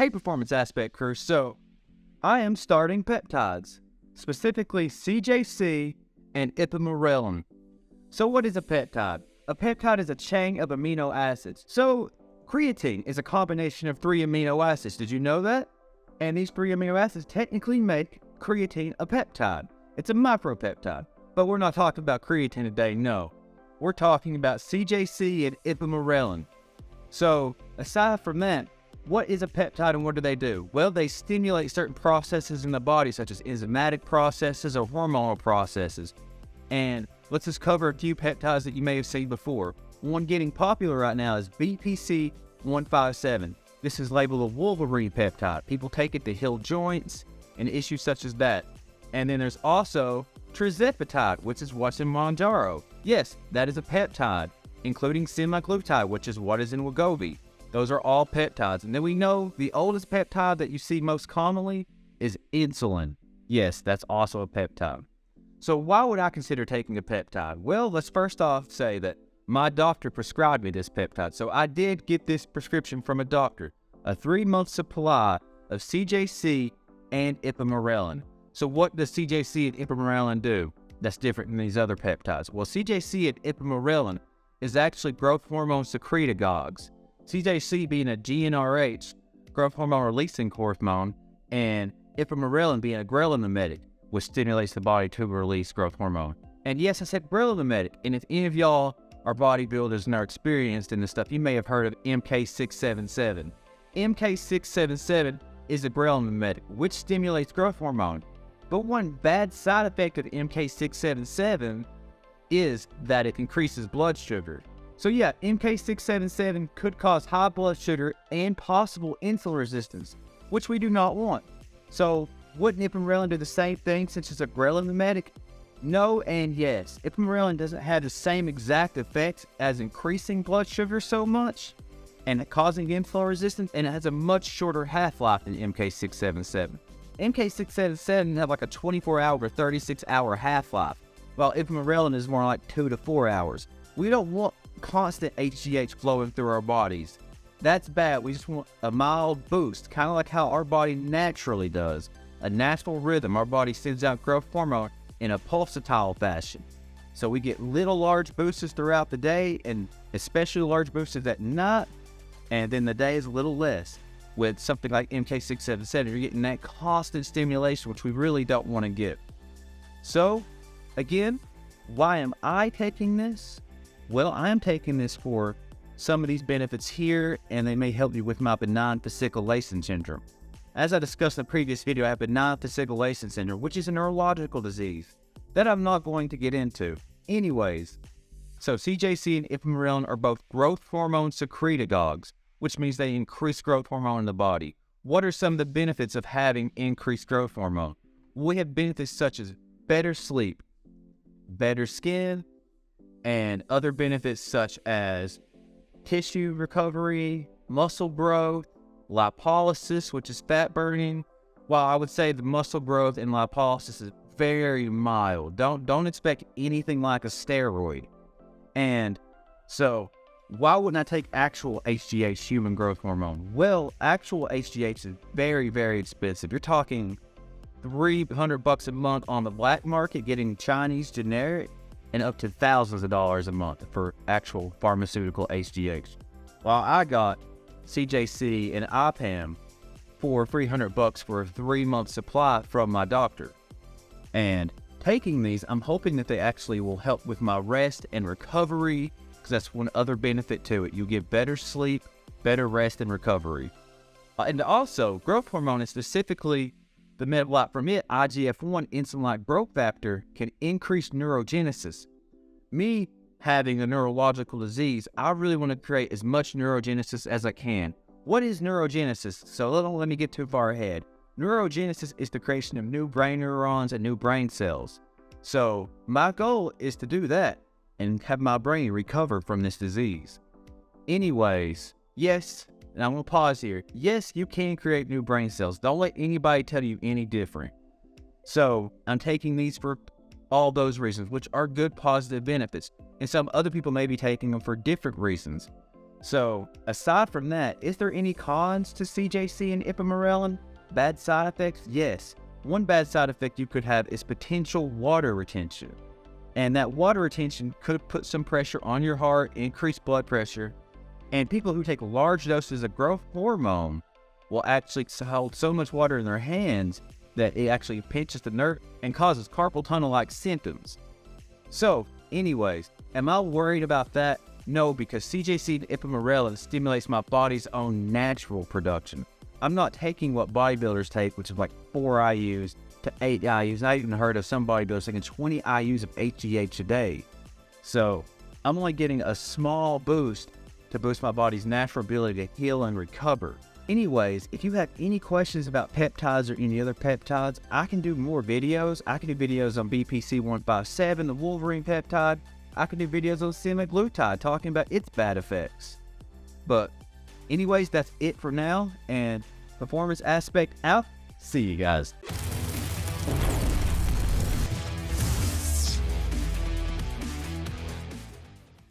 Hey, Performance Aspect crew. So, I am starting peptides, specifically CJC and Ipamorelin. So, what is a peptide? A peptide is a chain of amino acids. So, creatine is a combination of 3 amino acids. Did you know that? And these 3 amino acids technically make creatine a peptide. It's a micropeptide. But we're not talking about creatine today, no. We're talking about CJC and Ipamorelin. So, aside from that, what is a peptide and what do they do? Well, they stimulate certain processes in the body, such as enzymatic processes or hormonal processes. And let's just cover a few peptides that you may have seen before. One getting popular right now is BPC 157. This is labeled a Wolverine peptide. People take it to heal joints and issues such as that. And then there's also Trizepatide, which is what's in Mounjaro. Yes, that is a peptide, including semaglutide, which is what is in Wegovy. Those are all peptides. And then we know the oldest peptide that you see most commonly is insulin. Yes, that's also a peptide. So why would I consider taking a peptide? Well, let's first off say that my doctor prescribed me this peptide. So I did get this prescription from a doctor, a 3-month supply of CJC and Ipamorelin. So what does CJC and Ipamorelin do that's different than these other peptides? Well, CJC and Ipamorelin is actually growth hormone secretagogues. CJC being a GnRH, growth hormone releasing hormone, and Ipamorelin being a ghrelin mimetic, which stimulates the body to release growth hormone. And yes, I said ghrelin mimetic, and if any of y'all are bodybuilders and are experienced in this stuff, you may have heard of MK677. MK677 is a ghrelin mimetic, which stimulates growth hormone. But one bad side effect of MK677 is that it increases blood sugar. So yeah, MK677 could cause high blood sugar and possible insulin resistance, which we do not want. So wouldn't Ipamorelin do the same thing since it's a ghrelin mimetic? No and yes. Ipamorelin doesn't have the same exact effects as increasing blood sugar so much and causing insulin resistance, and it has a much shorter half-life than MK677. MK677 have like a 24-hour or 36-hour half-life, while Ipamorelin is more like 2 to 4 hours. We don't want constant HGH flowing through our bodies. That's bad. We just want a mild boost, kind of like how our body naturally does. A natural rhythm. Our body sends out growth hormone in a pulsatile fashion. So we get little large boosts throughout the day, and especially large boosts at night, and then the day is a little less. With something like MK677, you're getting that constant stimulation, which we really don't want to get. So, again, why am I taking this? Well, I am taking this for some of these benefits here, and they may help you with my benign fasciculation syndrome. As I discussed in the previous video, I have benign fasciculation syndrome, which is a neurological disease that I'm not going to get into. Anyways, so CJC and Ipamorelin are both growth hormone secretagogues, which means they increase growth hormone in the body. What are some of the benefits of having increased growth hormone? We have benefits such as better sleep, better skin, and other benefits such as tissue recovery, muscle growth, lipolysis, which is fat burning. While I would say the muscle growth and lipolysis is very mild. Don't expect anything like a steroid. And so, why wouldn't I take actual HGH, human growth hormone? Well, actual HGH is very, very expensive. You're talking $300 a month on the black market, getting Chinese generic, and up to thousands of dollars a month for actual pharmaceutical HGH. While I got CJC and Ipam for $300 for a 3-month supply from my doctor. And taking these, I'm hoping that they actually will help with my rest and recovery, because that's one other benefit to it. You get better sleep, better rest and recovery. And also, growth hormone, and specifically the metabolic from it, IGF-1, insulin-like growth factor, can increase neurogenesis. Me having a neurological disease, I really want to create as much neurogenesis as I can. What is neurogenesis? So don't let me get too far ahead. Neurogenesis is the creation of new brain neurons and new brain cells. So my goal is to do that and have my brain recover from this disease. Anyways, yes, and I'm going to pause here. Yes, you can create new brain cells. Don't let anybody tell you any different. So I'm taking these for all those reasons, which are good positive benefits. And some other people may be taking them for different reasons. So, aside from that, is there any cons to CJC and Ipamorelin? Bad side effects? Yes. One bad side effect you could have is potential water retention. And that water retention could put some pressure on your heart, increase blood pressure. And people who take large doses of growth hormone will actually hold so much water in their hands that it actually pinches the nerve and causes carpal tunnel-like symptoms. So, anyways, am I worried about that? No, because CJC and Ipamorelin stimulates my body's own natural production. I'm not taking what bodybuilders take, which is like 4 IUs to 8 IUs. I even heard of some bodybuilders taking 20 IUs of HGH a day. So, I'm only getting a small boost to boost my body's natural ability to heal and recover. Anyways, if you have any questions about peptides or any other peptides, I can do more videos. I can do videos on BPC 157, the Wolverine peptide. I can do videos on semaglutide talking about its bad effects. But anyways, that's it for now. And performance aspect out. See you guys.